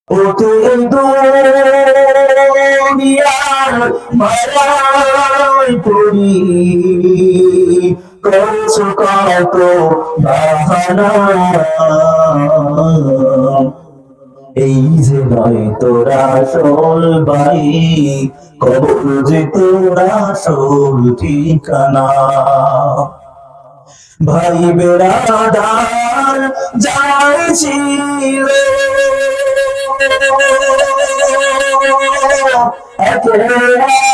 ও তুই দুনিয়ার মায়ায় পড়ি করছো কত বাহানা, এই যে নয় তোরা আসল বাড়ি, কবর যে তোরা আসল ঠিকানা। ভাই বেড়াদার যাই ছিল একে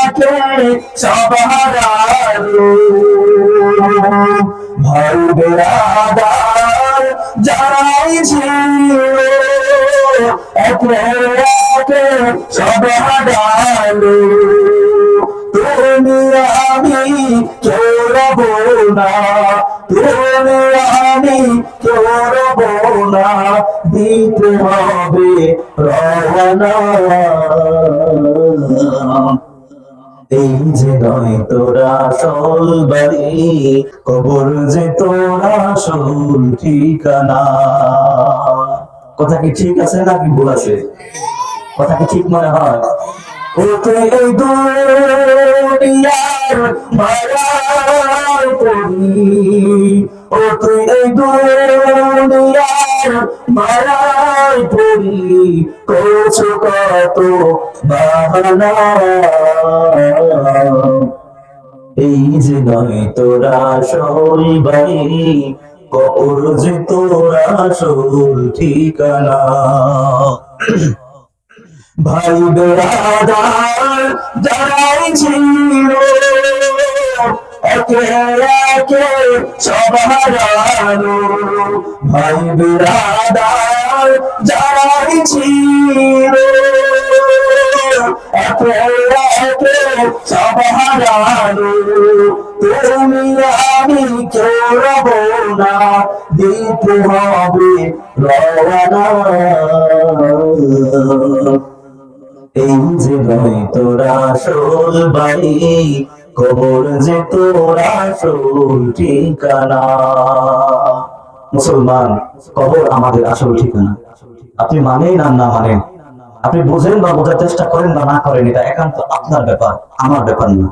একে সব হারালো, ভাই বেড়াদার যাই ছিল একে একে সব হারালো। তুমি আমি কেউ রব না, তুমি আমি কেউ রব না, দিতে হবে রওনা। এই যে নয় তোরা আসল বাড়ি, কবর যে তোরা আসল ঠিকানা। কথা কি ঠিক আছে নাকি ভুল আছে? কথা কি ঠিক মনে হয়? ও তুই এই দুনিয়ার মায়ায় পড়ি, ও তুই এই দুনিয়ার মায়ায় পড়ি করছো কত বাহানা, এই যে নয় তোরা আসল বাড়ি, কবর যে তোরা আসল ঠিকানা। ভাই বেড়াদার যারাই ছিল একে একে সব হারালো, ভাই বেড়াদার যারাই ছিল একে একে সব হারালো। তুমি আমি কেউ রব না, দিতে হবে রওনা। এই যে নয় তোরা আসল বাড়ি, কবর যে তোরা আসল ঠিকানা। মুসলমান, কবর আমাদের আসল ঠিকানা। আপনি মানেন আর না মানেন, আপনি বুঝেন বা বোঝার চেষ্টা করেন বা না করেন, এটা একান্ত আপনার ব্যাপার, আমার ব্যাপার না।